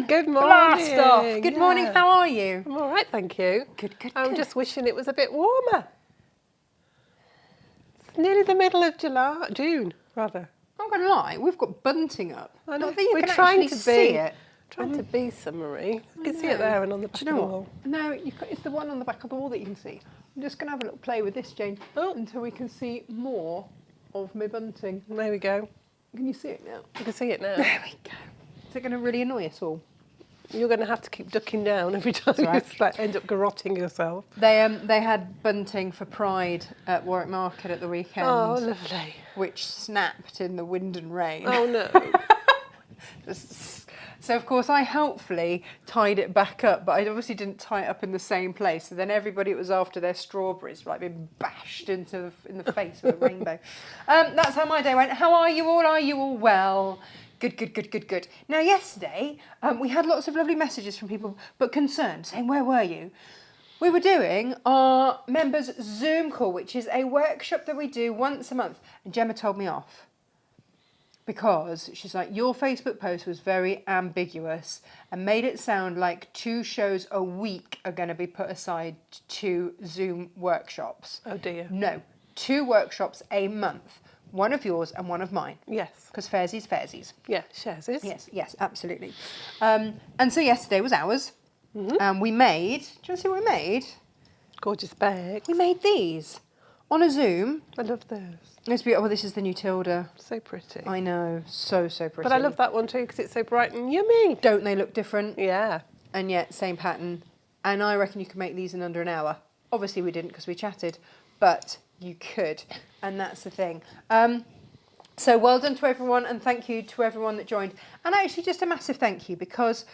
Good morning. Blast off. Good morning, how are you? I'm all right, thank you. Good. I'm just wishing it was a bit warmer. It's nearly the middle of June, rather. I'm not going to lie, we've got bunting up. I know. Not that you We're can trying actually to see be, it. Trying to be summery. You can see it know. there and on the back Do you of know the what? wall. No, it's the one on the back of the wall that you can see. I'm just going to have a little play with this, Jane, until we can see more of my bunting. There we go. Can you see it now? You can see it now. There we go. Is it going to really annoy us all? You're going to have to keep ducking down every time right. you end up garrotting yourself. They had bunting for Pride at Warwick Market at the weekend. Oh, lovely. Which snapped in the wind and rain. Oh, no. So, of course, I helpfully tied it back up, but I obviously didn't tie it up in the same place. So then everybody that was after their strawberries like being bashed in the face with a rainbow. That's how my day went. How are you all? Are you all well? Good. Now, yesterday, we had lots of lovely messages from people, but concerned, saying, where were you? We were doing our members' Zoom call, which is a workshop that we do once a month. And Gemma told me off. Because she's like, your Facebook post was very ambiguous and made it sound like 2 shows a week are going to be put aside to Zoom workshops. Oh, dear. No, 2 workshops a month. One of yours and one of mine. Yes. Because fairsies. Yeah, shares is. Yes, absolutely. And so yesterday was ours. And we made, do you want to see what we made? Gorgeous bag. We made these on a Zoom. I love those. It's beautiful. Oh, this is the new Tilda. So pretty. I know, so pretty. But I love that one too because it's so bright and yummy. Don't they look different? Yeah. And yet, same pattern. And I reckon you can make these in under an hour. Obviously we didn't because we chatted, but you could. And that's the thing. So well done to everyone and thank you to everyone that joined. And actually just a massive thank you because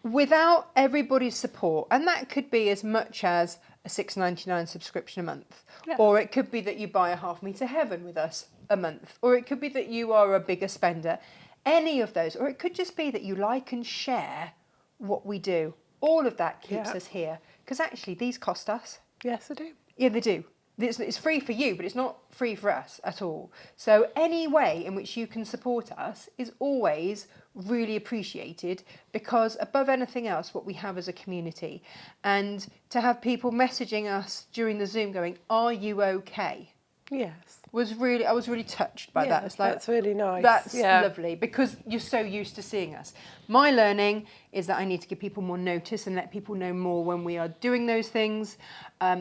without everybody's support, and that could be as much as a $6.99 subscription a month, or it could be that you buy a half metre heaven with us a month, or it could be that you are a bigger spender, any of those, or it could just be that you like and share what we do. All of that keeps us here, because actually these cost us. Yes, I do. Yeah, they do. It's free for you, but it's not free for us at all. So any way in which you can support us is always really appreciated because above anything else, what we have is a community. And to have people messaging us during the Zoom going, are you okay? Yes. I was really touched by that. It's like, that's really nice. That's lovely because you're so used to seeing us. My learning is that I need to give people more notice and let people know more when we are doing those things.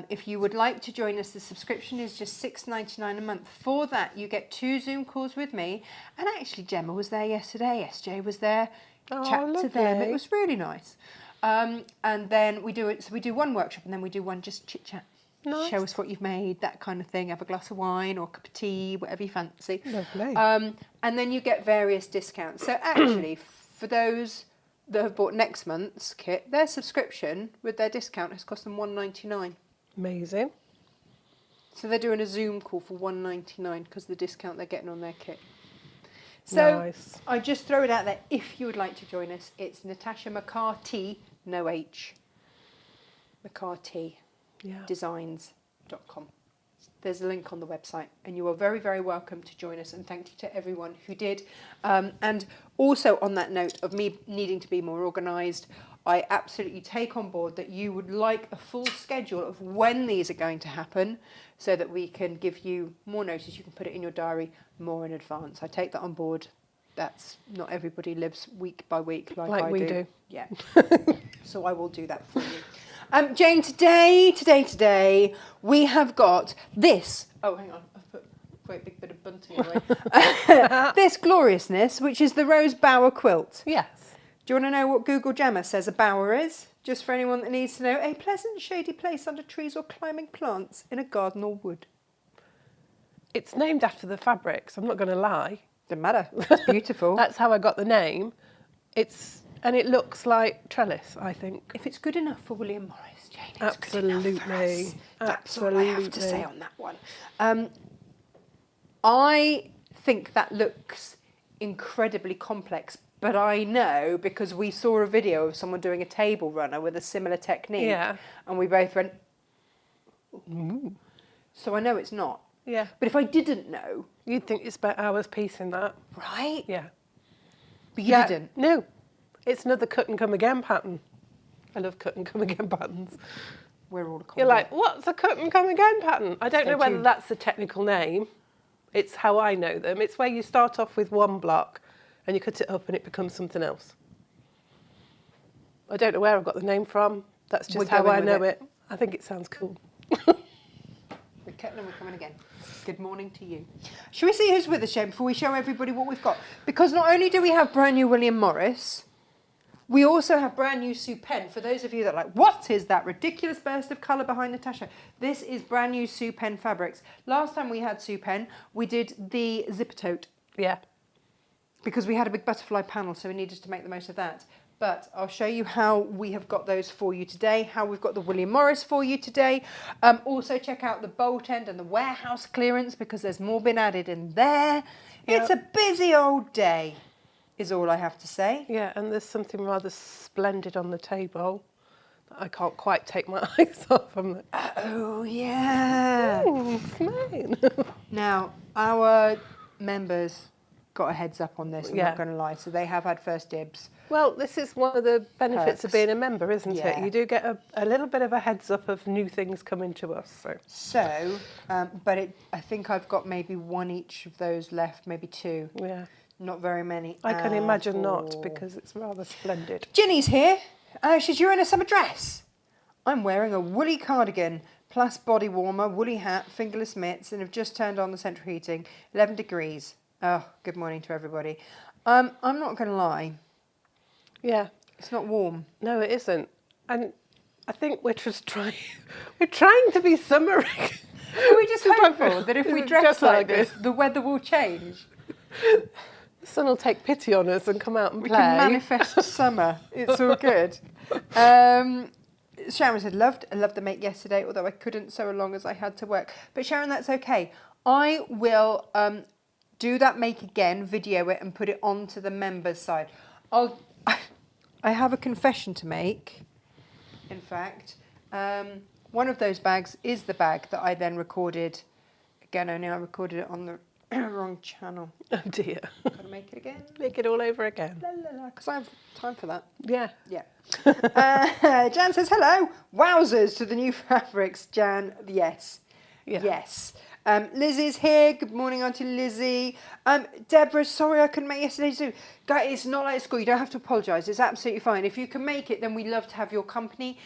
If you would like to join us, the subscription is just $6.99 a month. For that, you get 2 Zoom calls with me. And actually, Gemma was there yesterday. SJ was there. Chat to them. It was really nice. And then we do it. So we do one workshop and then we do one just chit chat. Nice. Show us what you've made, that kind of thing. Have a glass of wine or a cup of tea, whatever you fancy. Lovely. And then you get various discounts. So actually, for those that have bought next month's kit, their subscription with their discount has cost them $1.99. Amazing. So they're doing a Zoom call for $1.99 because of the discount they're getting on their kit. So nice. I just throw it out there. If you would like to join us, it's Natasha McCarty, no H, McCarty. Designs.com. There's a link on the website and you are very, very welcome to join us and thank you to everyone who did. And also on that note of me needing to be more organised, I absolutely take on board that you would like a full schedule of when these are going to happen so that we can give you more notice. You can put it in your diary more in advance. I take that on board. That's not everybody lives week by week like I we do. Yeah. So I will do that for you. Jane, today, we have got this. Oh, hang on. I've put a great big bit of bunting away. This gloriousness, which is the Rose Bower quilt. Yes. Do you want to know what Google Gemma says a bower is? Just for anyone that needs to know. A pleasant, shady place under trees or climbing plants in a garden or wood. It's named after the fabrics, I'm not going to lie. Doesn't matter. It's beautiful. That's how I got the name. And it looks like trellis, I think. If it's good enough for William Morris, Jane, it's Absolutely. good enough for us. That's Absolutely. all I have to say on that one. I think that looks incredibly complex, but I know because we saw a video of someone doing a table runner with a similar technique, and we both went, ooh. So I know it's not. Yeah. But if I didn't know... You'd think it's about hours piece in that. Right? Yeah. But you didn't? No. It's another cut and come again pattern. I love cut and come again patterns. We're all You're like, what's a cut and come again pattern? I don't Stay know whether tuned. that's the technical name. It's how I know them. It's where you start off with one block and you cut it up and it becomes something else. I don't know where I've got the name from. That's just how I know it. I think it sounds cool. We're cutting and we're coming again. Good morning to you. Shall we see who's with us, Shane, before we show everybody what we've got? Because not only do we have brand new William Morris, we also have brand new Sue Penn. For those of you that are like, what is that ridiculous burst of colour behind Natasha? This is brand new Sue Penn fabrics. Last time we had Sue Penn, we did the zipper tote. Yeah. Because we had a big butterfly panel, so we needed to make the most of that. But I'll show you how we have got those for you today, how we've got the William Morris for you today. Also check out the bolt end and the warehouse clearance because there's more been added in there. Yep. It's a busy old day, is all I have to say. Yeah, and there's something rather splendid on the table that I can't quite take my eyes off. I'm like, Oh, yeah. it's mine. Now, our members got a heads up on this, I'm Yeah. not going to lie. So they have had first dibs. Well, this is one of the benefits of Perks. being a member, isn't Yeah. it? You do get a little bit of a heads up of new things coming to us. So, But I think I've got maybe one each of those left, maybe two. yeah. Not very many. I can imagine not Four. because it's rather splendid. Ginny's here. She's wearing a summer dress. I'm wearing a woolly cardigan, plus body warmer, woolly hat, fingerless mitts, and have just turned on the central heating. 11 degrees. Oh, good morning to everybody. I'm not going to lie. Yeah. It's not warm. No, it isn't. And I think we're just trying. We're trying to be summery. Are we just hopeful that if we It's dress just like like this, the weather will change? The sun will take pity on us and come out and We play. can manifest summer. It's all good. Sharon said, I loved the make yesterday, although I couldn't so long as I had to work. But Sharon, that's okay. I will do that make again, video it, and put it onto the members side. I have a confession to make, in fact. One of those bags is the bag that I then recorded. Again, only I recorded it on the wrong channel. Oh dear. Got to make it again. Make it all over again. Because I have time for that. Yeah. Yeah. Jan says, hello. Wowzers to the new fabrics, Jan. Yes. Yeah. Yes. Lizzie's here. Good morning, Auntie Lizzie. Deborah, sorry I couldn't make yesterday's Zoom. Guys, it's not like school. You don't have to apologise. It's absolutely fine. If you can make it, then we'd love to have your company.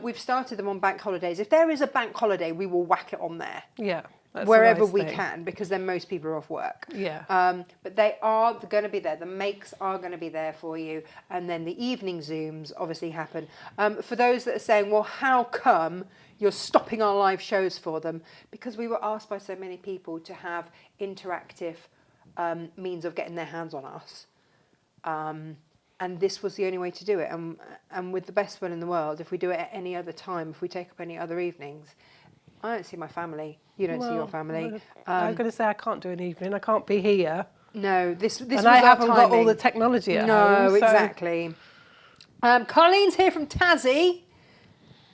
We've started them on bank holidays. If there is a bank holiday, we will whack it on there. Yeah. That's a Wherever nice we thing. can, because then most people are off work. Yeah. But they are going to be there. The makes are going to be there for you. And then the evening Zooms obviously happen. For those that are saying, well, how come you're stopping our live shows for them? Because we were asked by so many people to have interactive means of getting their hands on us. And this was the only way to do it. And with the best will in the world, if we do it at any other time, if we take up any other evenings, I don't see my family. You don't see your family. I'm going to say I can't do an evening. I can't be here. No, this And was I our haven't got all timing. the technology at No, home. So exactly. Colleen's here from Tassie.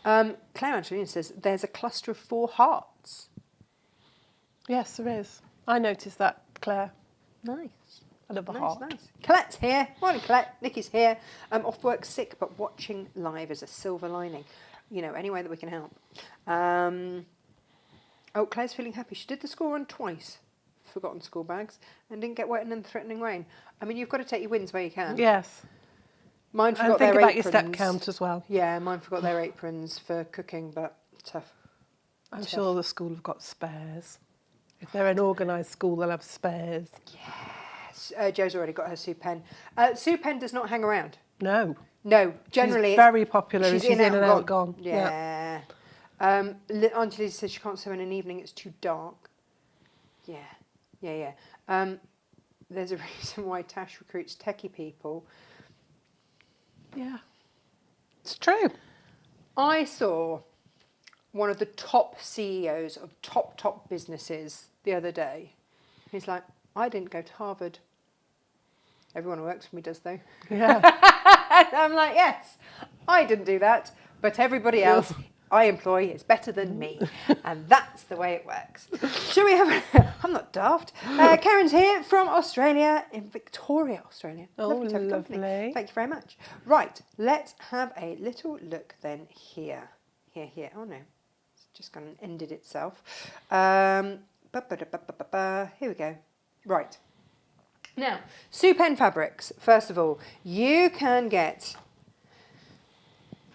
Claire Angelina says, there's a cluster of 4 hearts. yes, there is. I noticed that, Claire. Nice. I love a Nice, heart. nice. Colette's here. Morning, Colette. Nikki's here. Off work sick, but watching live is a silver lining. You know, any way that we can help. Claire's feeling happy. She did the school run twice, forgotten school bags, and didn't get wet in the threatening rain. I mean, you've got to take your wins where you can. Yes. Mine And forgot think their about aprons. your step count as well. Yeah, mine forgot their aprons for cooking, but tough. I'm sure the school have got spares. If they're an organised school, they'll have spares. Joe's already got her Sue Penn. Sue Penn does not hang around. No. No, generally She's very popular and she's she's in and out gone. Yeah. Auntie Lizzie says she can't sew in an evening, it's too dark. Yeah. There's a reason why Tash recruits techie people. Yeah. It's true. I saw one of the top CEOs of top businesses the other day. He's like, I didn't go to Harvard. Everyone who works for me does, though. Yeah. And I'm like, yes, I didn't do that, but everybody else I employ is better than me, and that's the way it works. Shall we have? I'm not daft. Karen's here from Australia, in Victoria, Australia. Oh, Lovely to have company. lovely. Thank you very much. Right, let's have a little look then here. Here. Oh no, it's just gone and ended itself. Here we go. Right. Now, Supen fabrics. First of all, you can get.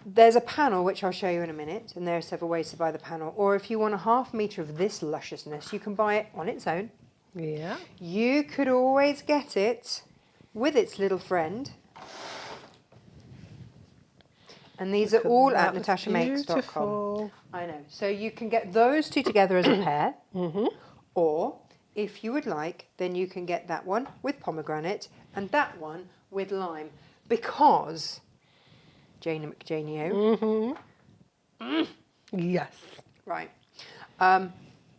There's a panel which I'll show you in a minute, and there are several ways to buy the panel. Or if you want a ½ metre of this lusciousness, you can buy it on its own. Yeah. You could always get it with its little friend. And these are all at natashamakes.com. Beautiful. I know. So you can get those two together as a pair. Or if you would like, then you can get that one with pomegranate and that one with lime. Because, Jane McJaneo. Yes. Right.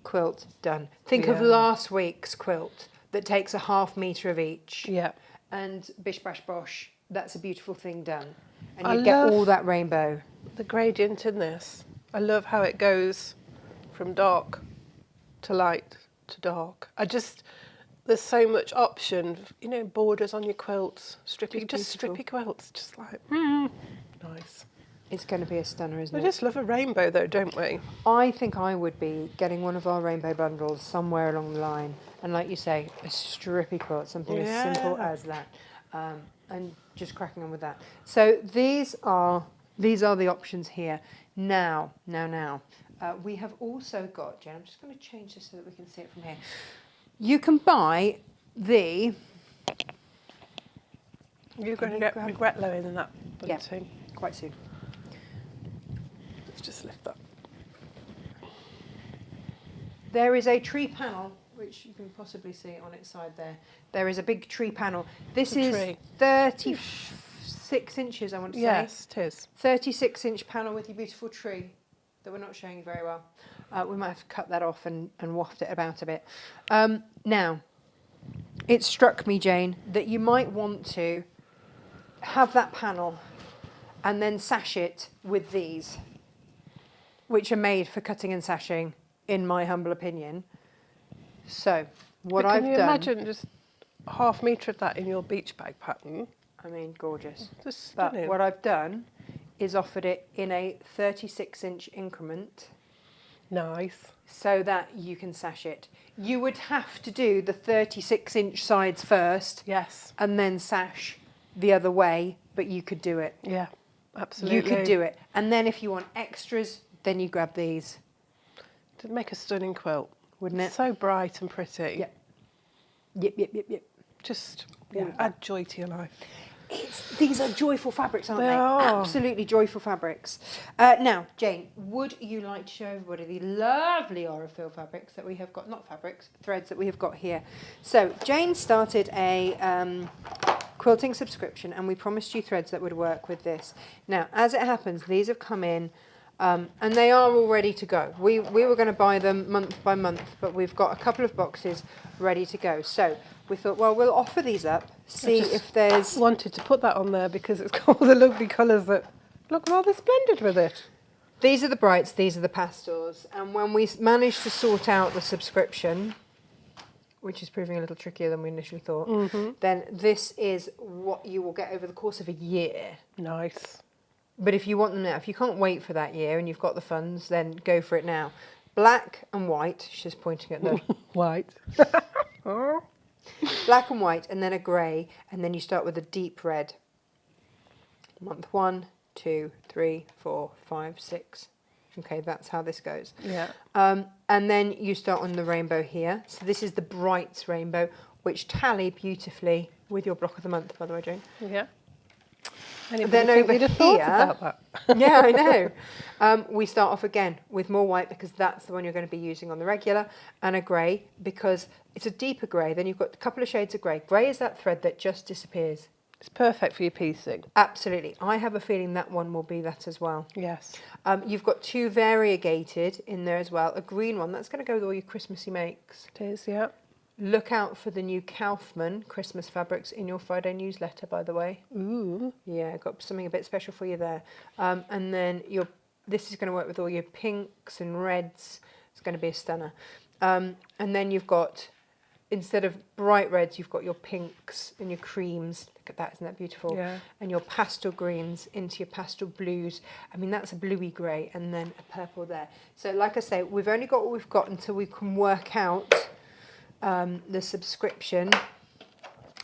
Quilt done. Think of Yeah. last week's quilt that takes a ½ metre of each. Yeah. And bish bash bosh, that's a beautiful thing done. And I you get love- all that rainbow. The gradient in this. I love how it goes from dark to light to dark. There's so much option, you know, borders on your quilts, strippy quilts, just like, nice. It's going to be a stunner, isn't We it? just love a rainbow though, don't we? I think I would be getting one of our rainbow bundles somewhere along the line. And like you say, a strippy quilt, something as simple Yeah. as that. And just cracking on with that. So these are the options here. Now. We have also got, Jen, I'm just going to change this so that we can see it from here. You can buy the... You're going to get regret lower than that bunting. Quite soon. Let's just lift that. There is a tree panel, which you can possibly see on its side there. There is a big tree panel. This A is tree. 36 inches, I want to say. Yes, it is. 36-inch panel with your beautiful tree that we're not showing you very well. We might have to cut that off and waft it about a bit. Now, it struck me, Jane, that you might want to have that panel and then sash it with these, which are made for cutting and sashing, in my humble opinion. So, what I've Can you done... imagine just ½ metre of that in your beach bag pattern? I mean, gorgeous. Just But stunning. what I've done is offered it in a 36-inch increment Nice. so that you can sash it. You would have to do the 36-inch sides first Yes. and then sash the other way, but you could do it. Yeah, absolutely. You could do it. And then if you want extras, then you grab these. It'd make a stunning quilt, Wouldn't it? So bright and pretty. Yep. Yep. Just Yeah. add joy to your life. These are joyful fabrics, aren't They they? are. Absolutely joyful fabrics. Now, Jane, would you like to show everybody the lovely Aurifil fabrics that we have got, not fabrics, threads that we have got here. So, Jane started a quilting subscription and we promised you threads that would work with this. Now, as it happens, these have come in and they are all ready to go. We were going to buy them month by month, but we've got a couple of boxes ready to go. So, we thought, well, we'll offer these up, see if there's... Wanted to put that on there because it's got all the lovely colours that look rather splendid with it. These are the brights, these are the pastels. And when we managed to sort out the subscription, which is proving a little trickier than we initially thought, then this is what you will get over the course of a year. Nice. But if you want them now, if you can't wait for that year and you've got the funds, then go for it now. Black and white, she's pointing at the... White. Oh. Black and white, and then a grey, and then you start with a deep red. Month 1, 2, 3, 4, 5, 6. Okay, that's how this goes. Yeah. And then you start on the rainbow here. So this is the brights rainbow, which tally beautifully with your block of the month, by the way, Jane. Yeah. Then over You'd have thought here- about that. Yeah, I know. We start off again with more white because that's the one you're going to be using on the regular, and a grey because it's a deeper grey. Then you've got a couple of shades of grey. Grey is that thread that just disappears. It's perfect for your piecing. Absolutely. I have a feeling that one will be that as well. Yes. You've got two variegated in there as well. A green one, that's going to go with all your Christmassy makes. It is, yeah. Look out for the new Kaufman Christmas fabrics in your Friday newsletter, by the way. Ooh. Yeah, got something a bit special for you there. And then your this is going to work with all your pinks and reds. It's going to be a stunner. And then you've got, instead of bright reds, you've got your pinks and your creams. Look at that, isn't that beautiful? Yeah. And your pastel greens into your pastel blues. I mean, that's a bluey grey and then a purple there. So like I say, we've only got what we've got until we can work out the subscription,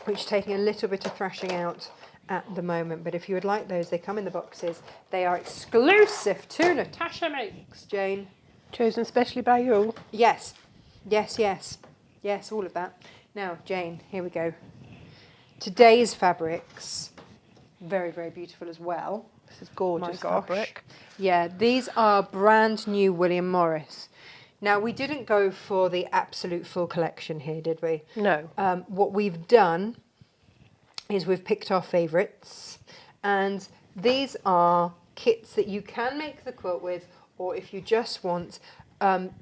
which is taking a little bit of thrashing out at the moment. But if you would like those, they come in the boxes. They are exclusive to Natasha Makes, Jane. Chosen specially by you. Yes, yes, yes. Yes, all of that. Now, Jane, here we go. Today's fabrics, very, very beautiful as well. This is gorgeous My gosh. fabric. Yeah, these are brand new William Morris. Now, we didn't go for the absolute full collection here, did we? No. What we've done is we've picked our favourites, and these are kits that you can make the quilt with, or if you just want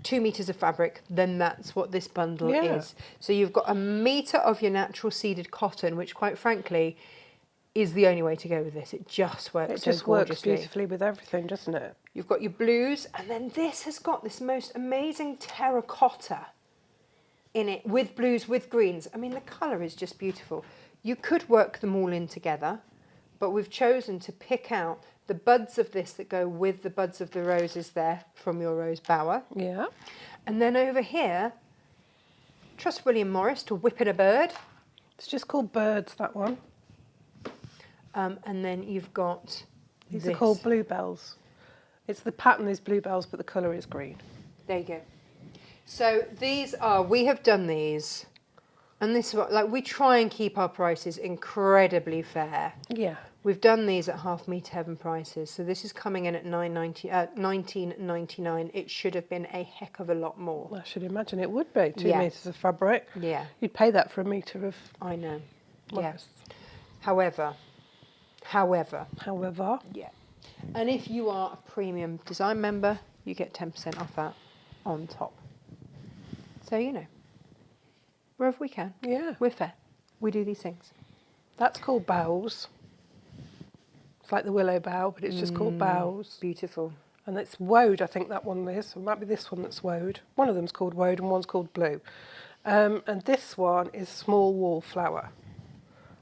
2 meters of fabric, then that's what this bundle is. So you've got 1 meter of your natural seeded cotton, which quite frankly is the only way to go with this. It just works It so just works gorgeously. beautifully with everything, doesn't it? You've got your blues, and then this has got this most amazing terracotta in it, with blues, with greens. I mean, the colour is just beautiful. You could work them all in together, but we've chosen to pick out the buds of this that go with the buds of the roses there from your rose bower. Yeah. And then over here, trust William Morris to whip in a bird. It's just called Birds, that one. And then you've got These this. are called Bluebells. It's the pattern is Bluebells, but the colour is green. There you go. So these are, we have done these, and this is what, like, we try and keep our prices incredibly fair. Yeah. We've done these at half meter heaven prices, so this is coming in at $19.99. It should have been a heck of a lot more. I should imagine it would be 2 Yeah. metres of fabric. Yeah, You'd pay that for 1 metre of I know. Morris. Yeah. However, However, yeah. And if you are a premium design member, you get 10% off that on top. So, you know, wherever we can, yeah, we're fair. We do these things. that's called Boughs. It's like the willow bough, but it's just called Boughs. Beautiful. And it's woad, I think that one is. It might be this one that's woad. One of them's called woad and one's called blue. And this one is small wallflower.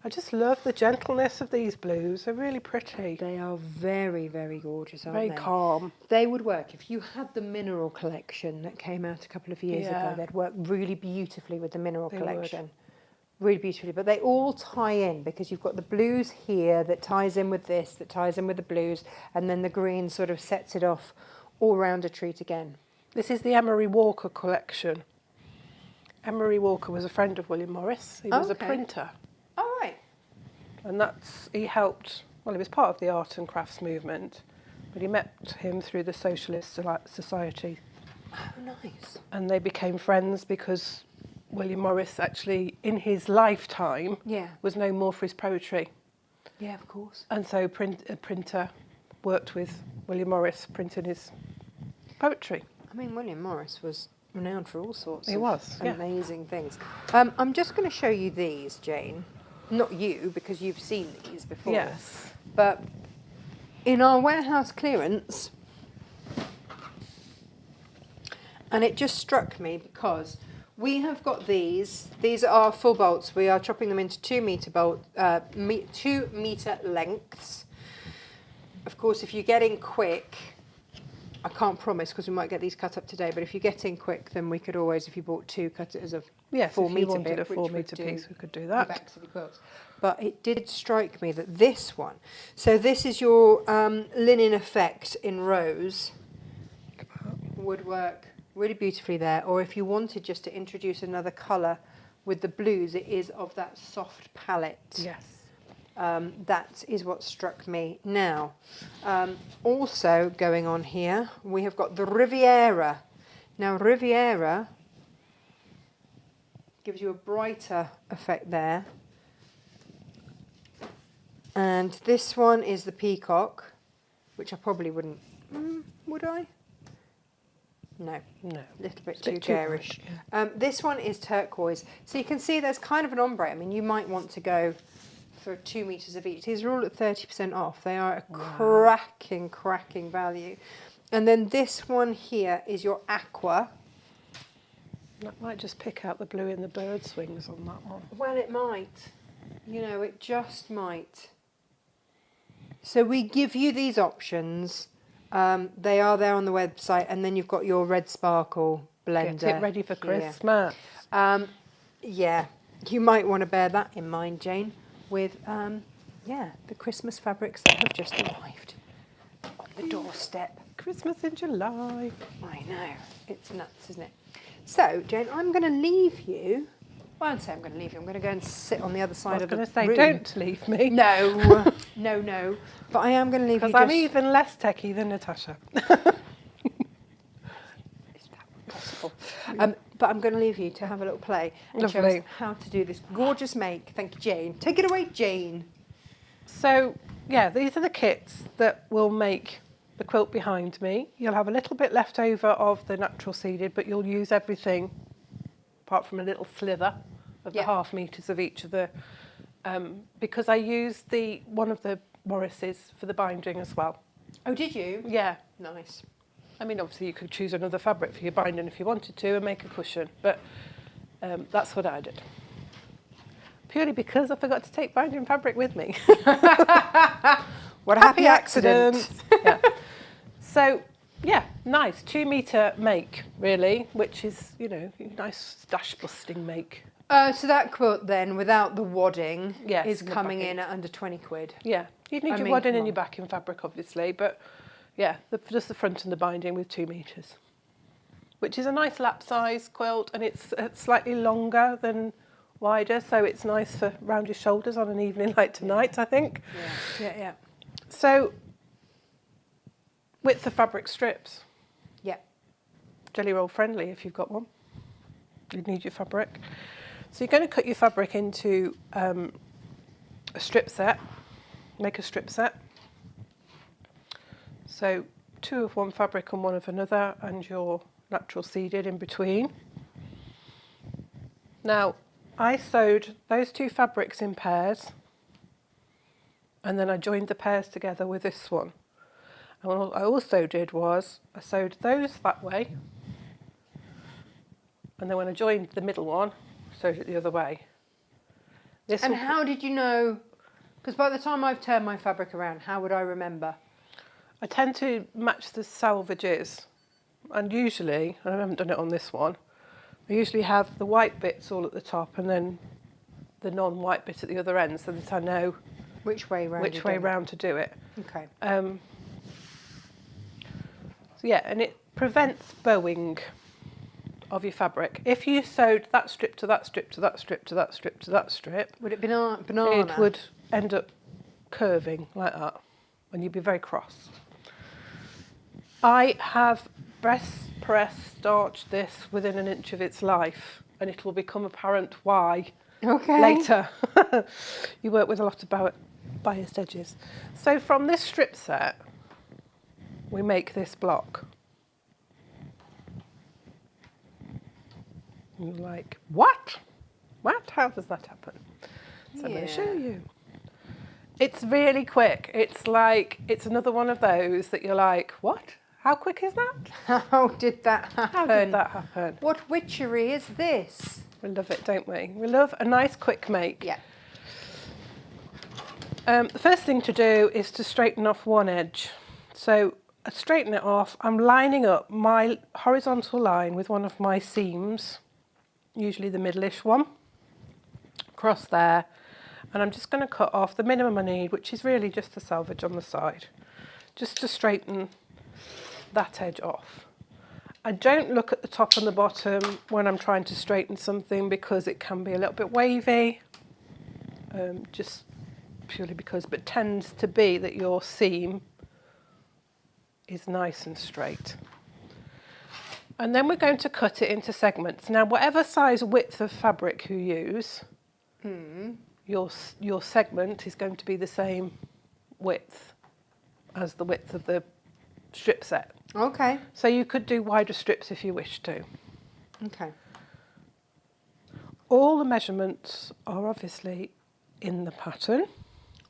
I just love the gentleness of these blues. They're really pretty. They are very, very gorgeous, aren't Very they? calm. They would work. If you had the mineral collection that came out a couple of years ago, they'd work really beautifully with the mineral collection. Really beautifully. But they all tie in because you've got the blues here that ties in with this, that ties in with the blues, and then the green sort of sets it off all round a treat again. This is the Emery Walker collection. Emery Walker was a friend of William Morris. He was a printer. All right. And he helped, well, he was part of the art and crafts movement, but he met him through the Socialist Society. Oh, nice. And they became friends because William Morris actually, in his lifetime, was known more for his poetry. Yeah, of course. And so a printer worked with William Morris printing his poetry. I mean, William Morris was renowned for all sorts He of was, yeah. amazing things. I'm just going to show you these, Jane. Not you, because you've seen these before. Yes. But in our warehouse clearance, and it just struck me because we have got these. These are full bolts. We are chopping them into 2 meter 2 meter lengths. Of course, if you get in quick, I can't promise because we might get these cut up today. But if you get in quick, then we could always, if you bought 2, cut it as a 4 if you meter wanted bit, a 4 which meter would do piece, we could do the that. backs of the quilts. But it did strike me that this one, so this is your linen effect in rose, would work really beautifully there. Or if you wanted just to introduce another colour with the blues, it is of that soft palette. Yes. That is what struck me. Now, also going on here, we have got the Riviera. Now, Riviera gives you a brighter effect there. And this one is the peacock, which I probably wouldn't, would I? No, No. a little bit It's a too bit too garish. bright, This one is turquoise. So you can see there's kind of an ombre. I mean, you might want to go for 2 meters of each. These are all at 30% off. They are a cracking value. And then this one here is your aqua. That might just pick out the blue in the bird's wings on that one. Well, it might. You know, it just might. So we give you these options. They are there on the website, and then you've got your red sparkle blender. Get it ready for here. Christmas. Yeah, you might want to bear that in mind, Jane, with the Christmas fabrics that have just arrived on the doorstep. Christmas in July. I know, it's nuts, isn't it? So, Jane, I'm going to leave you. Well, I won't say I'm going to leave you. I'm going to go and sit on the other side of the room. I was going to say, don't leave me. No, no. But I am going to leave you. Because I'm even less techie than Natasha. Is that possible? But I'm going to leave you to have a little play and show us how to do this gorgeous make. Thank you, Jane. Take it away, Jane. So, yeah, these are the kits that will make the quilt behind me. You'll have a little bit left over of the natural seeded, but you'll use everything apart from a little sliver of the half meters of each of the, because I used one of the Morrises for the binding as well. Oh, did you? Yeah. Nice. I mean, obviously you could choose another fabric for your binding if you wanted to and make a cushion, but that's what I did. Purely because I forgot to take binding fabric with me. What a happy accident. Yeah. So, yeah, nice 2 metre make, really, which is, you know, nice stash busting make. So that quilt then, without the wadding, is the coming backing. in at under 20 quid. Yeah, you'd need your wadding and your backing fabric, obviously, but yeah, just the front and the binding with 2 metres, which is a nice lap size quilt, and it's slightly longer than wider, so it's nice for round your shoulders on an evening like tonight, I think. Yeah. So, width of fabric strips. Yeah. Jelly roll friendly if you've got one. You'd need your fabric. So you're going to cut your fabric into a strip set. Make a strip set. So 2 of one fabric and 1 of another, and your natural seeded in between. Now, I sewed those 2 fabrics in pairs, and then I joined the pairs together with this one. And what I also did was I sewed those that way, and then when I joined the middle one, sewed it the other way. And how did you know? Because by the time I've turned my fabric around, how would I remember? I tend to match the salvages, and usually, and I haven't done it on this one, I usually have the white bits all at the top and then the non-white bit at the other end, so that I know which way round to do it. Okay. So yeah, and it prevents bowing of your fabric. If you sewed that strip to that strip to that strip to that strip to that strip, would it be banana? It would end up curving like that, and you'd be very cross. I have press starched this within an inch of its life, and it will become apparent why later. You work with a lot of biased edges. So from this strip set, we make this block. And you're like, what? What? How does that happen? So I'm going to show you. It's really quick. It's another one of those that you're like, what? How quick is that? How did that happen? How did that happen? What witchery is this? We love it, don't we? We love a nice quick make. Yeah. The first thing to do is to straighten off one edge. So I straighten it off. I'm lining up my horizontal line with one of my seams, usually the middle-ish one, across there. And I'm just going to cut off the minimum I need, which is really just the selvage on the side, just to straighten that edge off. I don't look at the top and the bottom when I'm trying to straighten something, because it can be a little bit wavy, just purely because, but tends to be that your seam is nice and straight. And then we're going to cut it into segments. Now, whatever size width of fabric you use, your segment is going to be the same width as the width of the strip set. Okay. So you could do wider strips if you wish to. Okay. All the measurements are obviously in the pattern.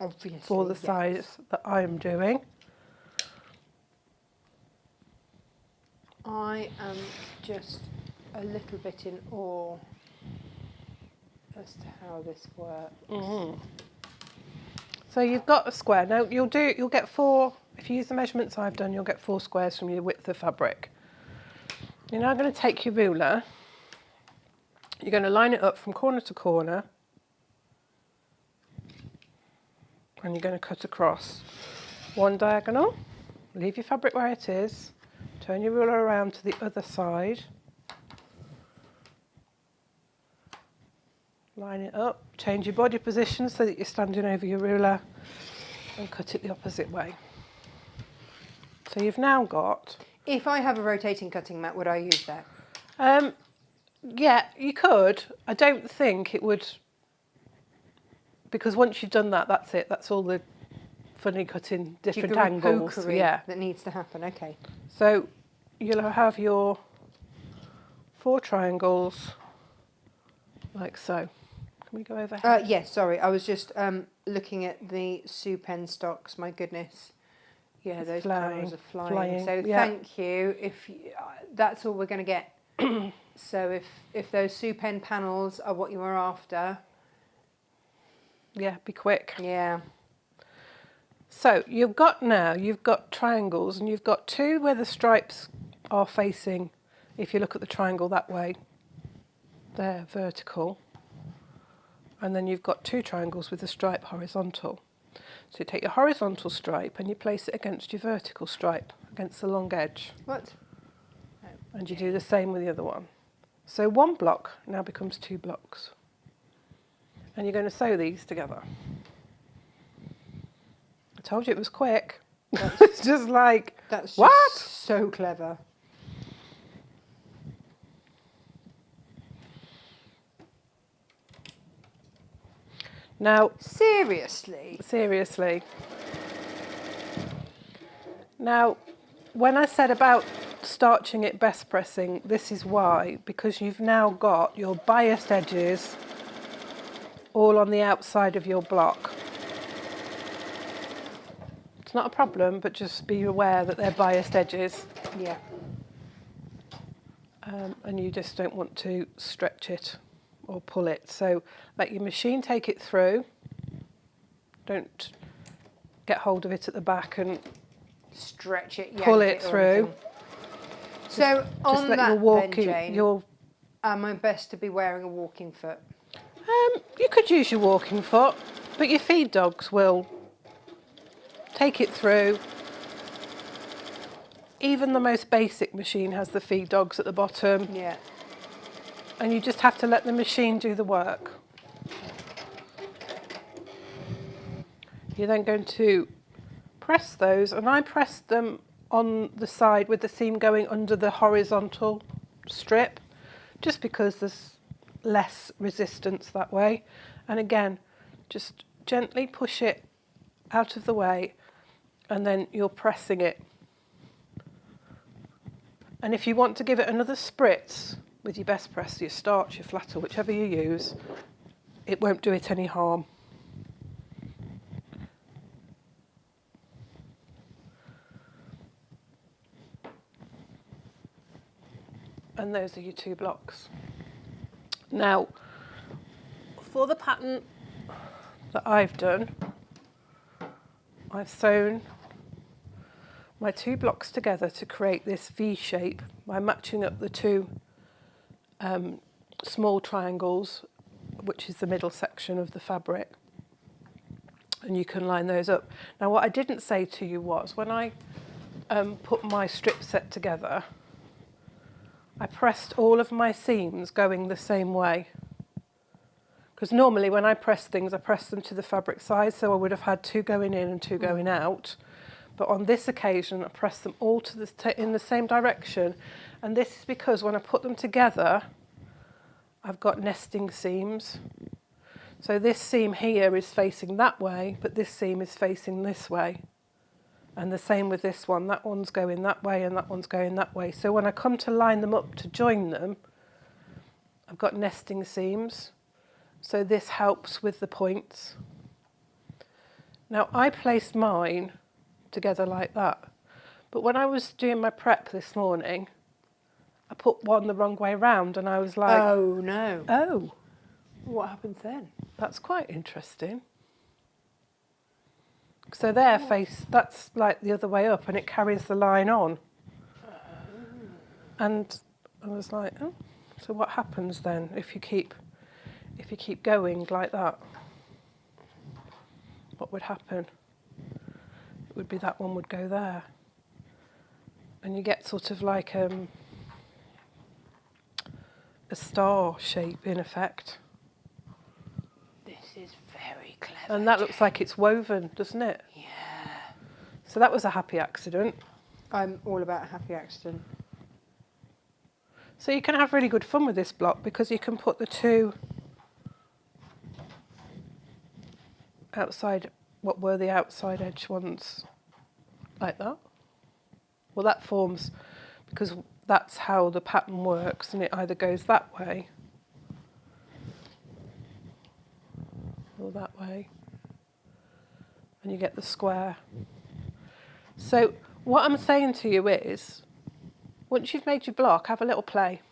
Obviously. For the size that I'm doing. I am just a little bit in awe as to how this works. Mm. So you've got a square. Now you'll get 4, if you use the measurements I've done, you'll get 4 squares from your width of fabric. You're now going to take your ruler, you're going to line it up from corner to corner, and you're going to cut across one diagonal, leave your fabric where it is, turn your ruler around to the other side, line it up, change your body position so that you're standing over your ruler, and cut it the opposite way. So you've now got... If I have a rotating cutting mat, would I use that? Yeah, you could. I don't think it would, because once you've done that, that's it. That's all the funny cutting different angles. Yeah, that needs to happen. Okay. So you'll have your 4 triangles like so. Can we go over here? Yes, sorry. I was just looking at the Sue pen stocks. My goodness. Yeah, those cameras are flying. So yeah. Thank you. If that's all we're going to get. So if those Sue pen panels are what you were after. Yeah, be quick. Yeah. So you've got triangles, and you've got 2 where the stripes are facing, if you look at the triangle that way, they're vertical. And then you've got 2 triangles with the stripe horizontal. So you take your horizontal stripe and you place it against your vertical stripe, against the long edge. What? And you do the same with the other one. So 1 block now becomes 2 blocks. And you're going to sew these together. I told you it was quick. It's just like, that's just what? So clever. Now, seriously. Now, when I said about starching it best pressing, this is why, because you've now got your biased edges all on the outside of your block. It's not a problem, but just be aware that they're biased edges. Yeah. And you just don't want to stretch it or pull it. So let your machine take it through. Don't get hold of it at the back and stretch it, pull it through. So on that then, Jane, am I best to be wearing a walking foot? You could use your walking foot, but your feed dogs will take it through. Even the most basic machine has the feed dogs at the bottom. Yeah. And you just have to let the machine do the work. You're then going to press those, and I pressed them on the side with the seam going under the horizontal strip, just because there's less resistance that way. And again, just gently push it out of the way, and then you're pressing it. And if you want to give it another spritz with your best press, your starch, your flatter, whichever you use, it won't do it any harm. And those are your 2 blocks. Now, for the pattern that I've done, I've sewn my 2 blocks together to create this V shape by matching up the 2 small triangles, which is the middle section of the fabric. And you can line those up. Now, what I didn't say to you was, when I put my strip set together, I pressed all of my seams going the same way. Because normally when I press things, I press them to the fabric size, so I would have had 2 going in and 2 going out. But on this occasion, I pressed them all in the same direction. And this is because when I put them together, I've got nesting seams. So this seam here is facing that way, but this seam is facing this way. And the same with this one. That one's going that way and that one's going that way. So when I come to line them up to join them, I've got nesting seams. So this helps with the points. Now I placed mine together like that. But when I was doing my prep this morning, I put one the wrong way round, and I was like, Oh no. oh, What happens then? that's quite interesting. So their face, that's like the other way up, and it carries the line on. And I was like, oh, so what happens then if you keep going like that? What would happen? It would be that one would go there. And you get sort of like a star shape in effect. This is very clever. And that looks like it's woven, doesn't it? Yeah. So that was a happy accident. I'm all about a happy accident. So you can have really good fun with this block because you can put the two outside, what were the outside edge ones, like that. Well, that forms, because that's how the pattern works, and it either goes that way or that way, and you get the square. So what I'm saying to you is, once you've made your block, have a little play.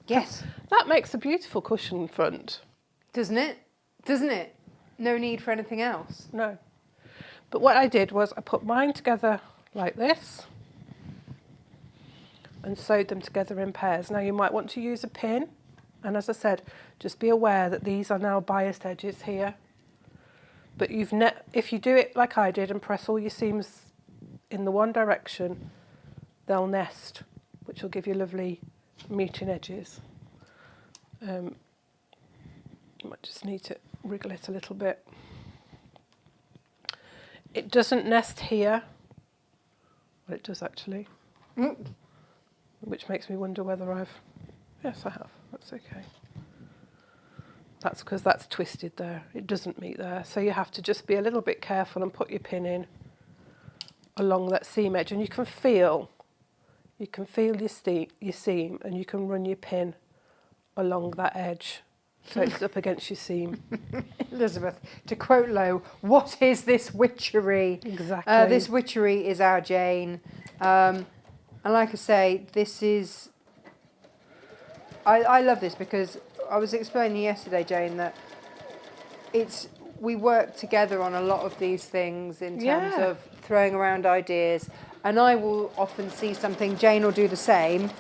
Yes. That makes a beautiful cushion front. Doesn't it? Doesn't it? No need for anything else. No. But what I did was I put mine together like this and sewed them together in pairs. Now you might want to use a pin, and as I said, just be aware that these are now biased edges here. But if you do it like I did and press all your seams in the one direction, they'll nest, which will give you lovely meeting edges. You might just need to wriggle it a little bit. It doesn't nest here. Well, it does actually. Which makes me wonder whether yes, I have. That's okay. That's because that's twisted there. It doesn't meet there. So you have to just be a little bit careful and put your pin in along that seam edge. And you can feel your seam, and you can run your pin along that edge. So it's up against your seam. Elizabeth, to quote Lowe, what is this witchery? Exactly. This witchery is our Jane. And like I say, this is... I love this because I was explaining yesterday, Jane, that we work together on a lot of these things in terms of throwing around ideas. And I will often see something, Jane will do the same.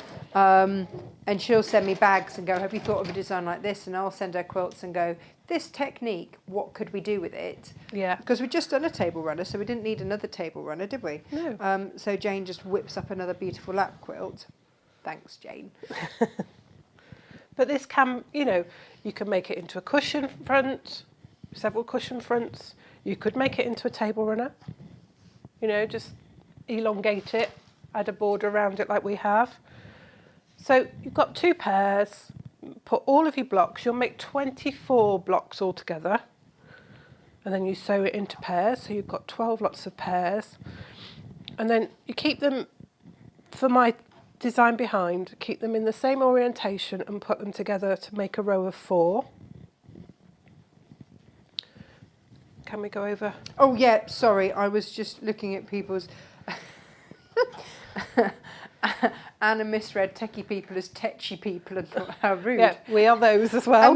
And she'll send me bags and go, have you thought of a design like this? And I'll send her quilts and go, this technique, what could we do with it? Yeah. Because we'd just done a table runner, so we didn't need another table runner, did we? No. So Jane just whips up another beautiful lap quilt. Thanks, Jane. But this can, you can make it into a cushion front, several cushion fronts. You could make it into a table runner. Just elongate it, add a border around it like we have. So you've got 2 pairs, put all of your blocks, you'll make 24 blocks altogether, and then you sew it into pairs, so you've got 12 lots of pairs, and then you keep them, for my design behind, keep them in the same orientation and put them together to make a row of 4. Can we go over? Oh yeah, sorry, I was just looking at people's... Anna misread techie people as tetchy people and thought, how rude. Yeah, we are those as well.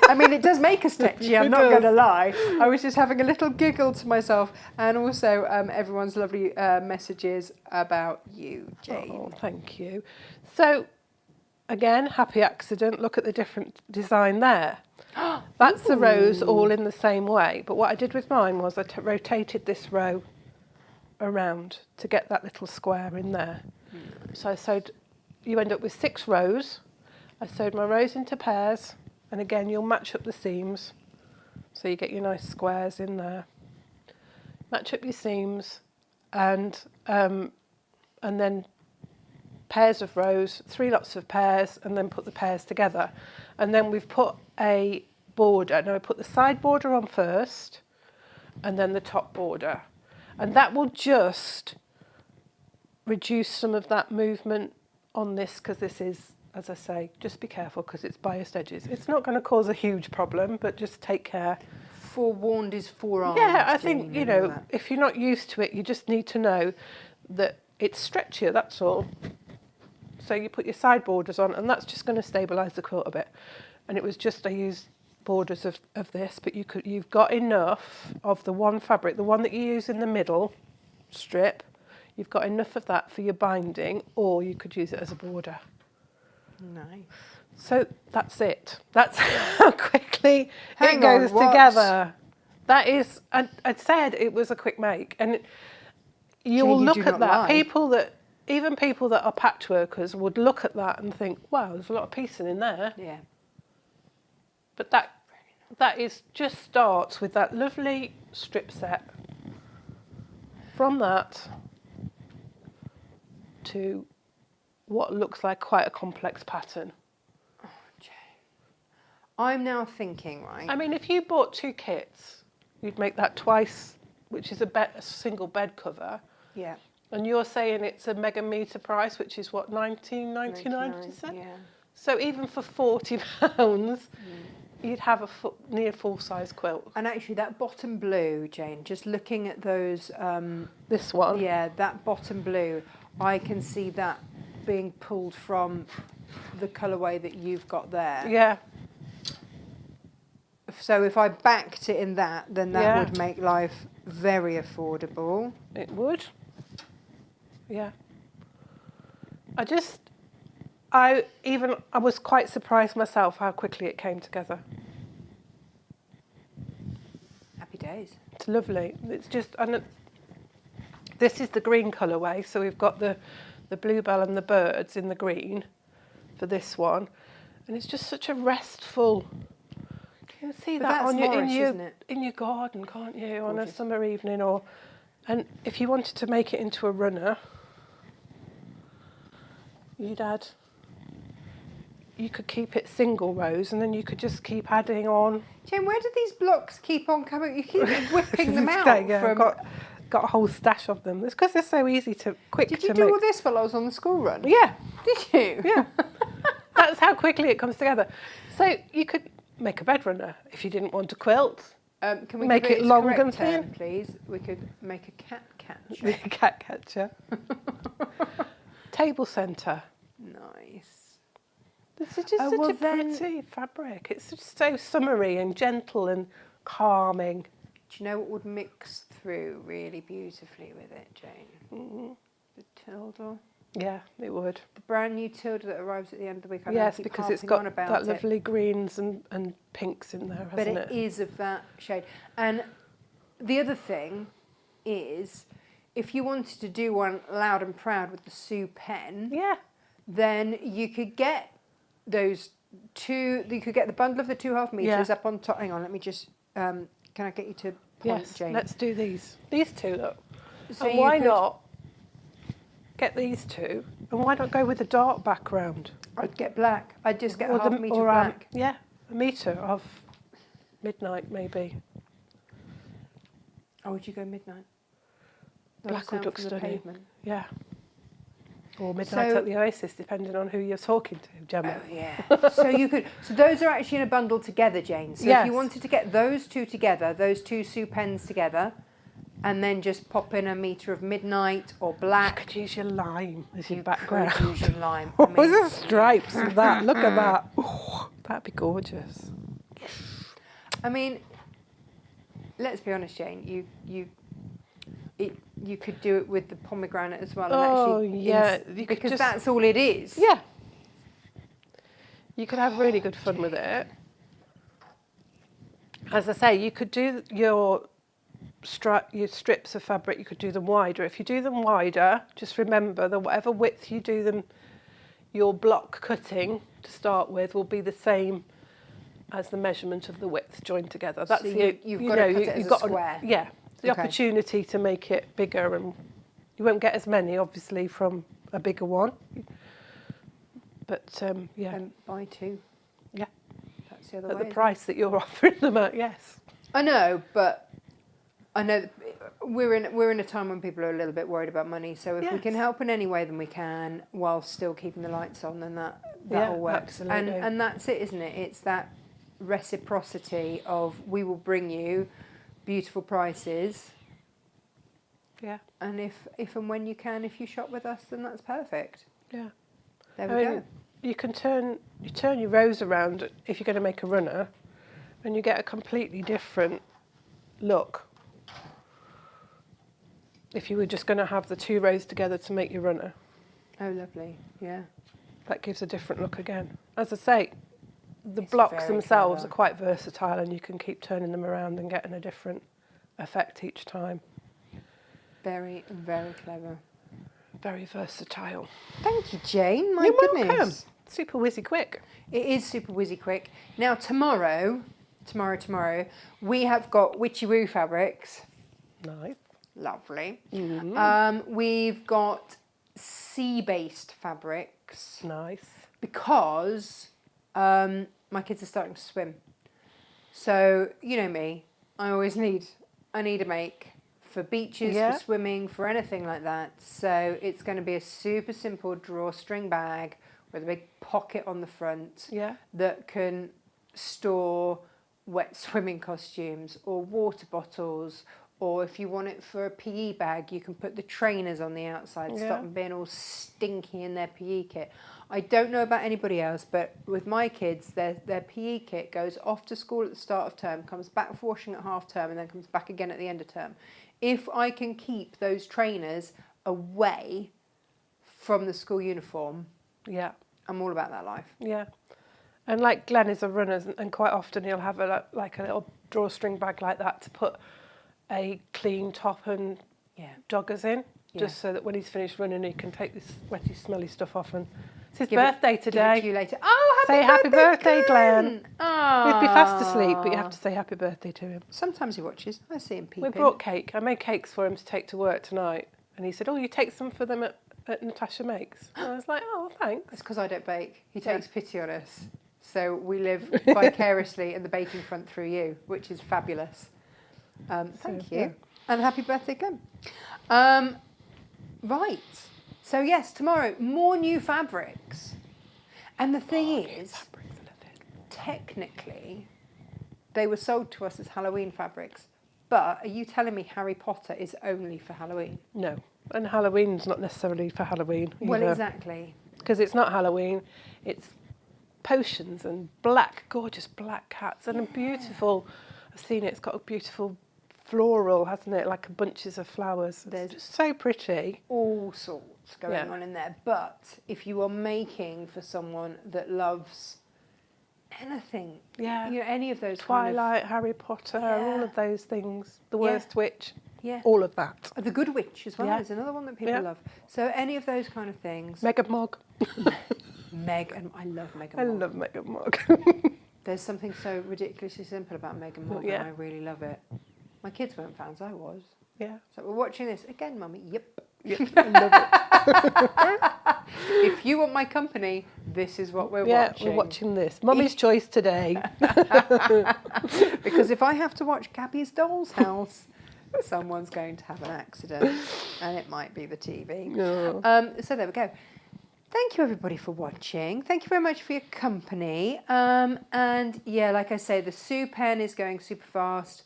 I mean, it does make us tetchy, I'm not going to lie. I was just having a little giggle to myself, and also everyone's lovely messages about you, Jane. Oh, thank you. So, again, happy accident. Look at the different design there. That's the rows all in the same way. But what I did with mine was I rotated this row around to get that little square in there. So I sewed, you end up with 6 rows. I sewed my rows into pairs, and again you'll match up the seams so you get your nice squares in there. Match up your seams, and then pairs of rows, 3 lots of pairs, and then put the pairs together. And then we've put a border. Now I put the side border on first, and then the top border. And that will just reduce some of that movement on this, because this is, as I say, just be careful because it's biased edges. It's not going to cause a huge problem, but just take care. Forewarned is forearmed. Yeah, I think, if you're not used to it, you just need to know that it's stretchier, that's all. So you put your side borders on, and that's just going to stabilise the quilt a bit. And it was just, I used borders of this, but you've got enough of the one fabric, the one that you use in the middle strip, you've got enough of that for your binding, or you could use it as a border. Nice. So that's it. That's how quickly Hang it goes on, what? together. That is, I'd said it was a quick make, and you'll you look do at not that. lie. Even people that are patchworkers would look at that and think, wow, there's a lot of piecing in there. Yeah. But that is just starts with that lovely strip set. From that to what looks like quite a complex pattern. Oh, Jane. I'm now thinking, right? I mean, if you bought 2 kits, you'd make that twice, which is a single bed cover. Yeah. And you're saying it's a mega metre price, which is what, $19.99? Yeah. So even for £40, you'd have a near full-size quilt. And actually, that bottom blue, Jane, just looking at those... This one? Yeah, that bottom blue, I can see that being pulled from the colourway that you've got there. Yeah. So if I backed it in that, then that Yeah. would make life very affordable. It would. Yeah. I was quite surprised myself how quickly it came together. Happy days. It's lovely. It's just, and this is the green colourway, so we've got the bluebell and the birds in the green for this one, and it's just such a restful. You can see But that that's on Morris, isn't it? in your garden, can't you? On a Gorgeous. summer evening, and if you wanted to make it into a runner, you could keep it single rows, and then you could just keep adding on. Jane, where do these blocks keep on coming? You keep whipping them out Yeah, from... got a whole stash of them. It's because they're so quick Did to you make. do all this while I was on the school run? Yeah, Did you? yeah. That's how quickly it comes together. So you could make a bed runner if you didn't want a quilt. Can we Make give it its long correct and term, thin? please? We could make a cat catcher. The cat catcher. Table centre. Nice. This is just Oh, such well a then- pretty fabric. It's just so summery and gentle and calming. Do you know what would mix through really beautifully with it, Jane? The Tilda. Yeah, it would. The brand new Tilda that arrives at the end of the week. I know I Yes, keep because it's harping on got about that it, lovely greens and pinks in there, but hasn't it is of that shade. And the other thing is, if you wanted to do one loud and proud with the Sue pen, Yeah. then you could get those two. You could get the bundle of the 2.5 meters Yeah. up on top. Hang on, let me just. Can I get you to point, Yes, Jane? let's do these. These two, look. So And you why could- not get these two? And why not go with a dark background? I'd get black. I'd just get a Or half the- meter or, black. Yeah, a metre of midnight maybe. Oh, would you go midnight? Black would look from the stunning. pavement. Yeah. Or midnight So- at the Oasis, depending on who you're talking to, Gemma. Oh yeah. So you could. So those are actually in a bundle together, Jane. So if Yes. you wanted to get those two together, those two Sue pens together, and then just pop in a meter of midnight or You black. could use your lime as your You background. could use your lime. I What mean, are the stripes of that? Look at that. Ooh, that'd be gorgeous. Let's be honest, Jane. You could do it with the pomegranate as well. And Oh, actually yeah, you could because just- that's all it is. Yeah. You could have really good fun with it. As I say, you could do your strips of fabric, you could do them wider. If you do them wider, just remember that whatever width you do them, your block cutting to start with will be the same as the measurement of the width joined together. That's So the, you've got to cut it as you've a got square. Yeah, the Okay. opportunity to make it bigger, and you won't get as many, obviously, from a bigger one. But yeah, Buy two. yeah, That's the other at way. the price that you're offering them at, yes. I know, but I know that we're in a time when people are a little bit worried about money. So if we can Yes. help in any way, then we can, while still keeping the lights on. Then that Yeah, all works. absolutely. And that's it, isn't it? It's that reciprocity of we will bring you beautiful prices, Yeah, and if and when you can, if you shop with us, then that's perfect. yeah. There we go. You can turn your rows around if you're going to make a runner, and you get a completely different look. If you were just going to have the 2 rows together to make your runner, Oh, lovely. Yeah. that gives a different look again. As I say, the It's blocks very themselves clever. are quite versatile, and you can keep turning them around and getting a different effect each time. Very, very clever. Very versatile. Thank you, Jane. My You're goodness. welcome. Super whizzy quick. It is super whizzy quick. Now, tomorrow, we have got Witchy Woo fabrics. Nice. Lovely. Mm. We've got sea-based fabrics Nice. because my kids are starting to swim. So, you know me, I need a make for beaches, Yeah. for swimming, for anything like that. So it's going to be a super simple drawstring bag with a big pocket on the front Yeah. that can store wet swimming costumes or water bottles, or if you want it for a PE bag, you can put the trainers on the outside, Yeah. stop them being all stinky in their PE kit. I don't know about anybody else, but with my kids, their PE kit goes off to school at the start of term, comes back for washing at half term, and then comes back again at the end of term. If I can keep those trainers away from the school uniform, Yeah. I'm all about that life. Yeah. And like Glenn is a runner, and quite often he'll have a little drawstring bag like that to put a clean top and Yeah. joggers in, Yeah. just so that when he's finished running, he can take this sweaty, smelly stuff off. And it's his Give it- birthday Give it to today. you later. Oh, Say happy birthday, Glenn. Oh. He'd be fast asleep, but you have to say happy birthday to him. Sometimes he watches. I see him peeping. We brought cake. I made cakes for him to take to work tonight, and he said, "Oh, you take some for them at Natasha Makes." And I was like, "Oh, thanks." It's because I don't bake. He Yeah. takes pity on us. So we live vicariously in the baking front through you, which is fabulous. Thank you. yeah. And happy birthday, Glenn. Right. So, yes, tomorrow, more new fabrics. And the thing is, technically, they were sold to us as Halloween fabrics. But are you telling me Harry Potter is only for Halloween? No, and Halloween's not necessarily for Halloween. Well, exactly. Because it's not Halloween, it's potions and gorgeous black cats and a beautiful. I've seen it. It's got a beautiful floral, hasn't it? Like bunches of flowers. There's- It's just so pretty. All sorts going Yeah. on in there. But if you are making for someone that loves anything, Yeah. you know, any of those Twilight, Harry Potter, all Yeah. of those things. The Yeah. Worst Witch, yeah, all of that. the Good Witch as well Yeah. is another one that people Yeah. love. So any of those kind of things. Mega Mog. Meg and I love Meg I and Mog. love Mega Mog. There's something so ridiculously simple about Meg and Mog, Yeah. and I really love it. My kids weren't fans, I was. Yeah. So we're watching this again, Mummy. Yep. I love it. If you want my company, this is what we're Yeah, watching. we're watching this. Mummy's choice today. Because if I have to watch Gabby's Doll's House, someone's going to have an accident, and it might be the TV. No. So there we go. Thank you, everybody, for watching. Thank you very much for your company. And yeah, like I say, the Sue pen is going super fast.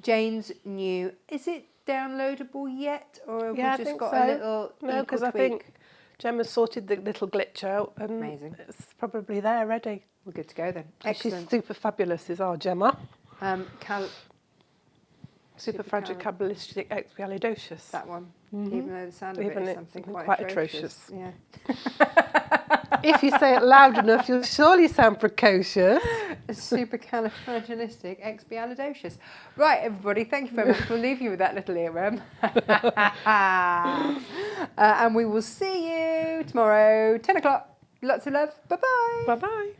Jane's new. Is it downloadable yet, or have Yeah, I we just think got so. a little No, because I think Gemma's sorted the little glitch out, and Amazing. it's probably there ready. we're good to go then. And she's Excellent. super fabulous, is our Gemma. Supercalifragilistic. Supercalifragilisticexpialidocious. That one. Even though the sound of Even it is it's something something quite quite atrocious. atrocious. Yeah. If you say it loud enough, you'll surely sound precocious. Supercalifragilisticexpialidocious. Right, everybody, thank you very much. We'll leave you with that little earworm. And we will see you tomorrow, 10 o'clock. Lots of love. Bye-bye. Bye-bye.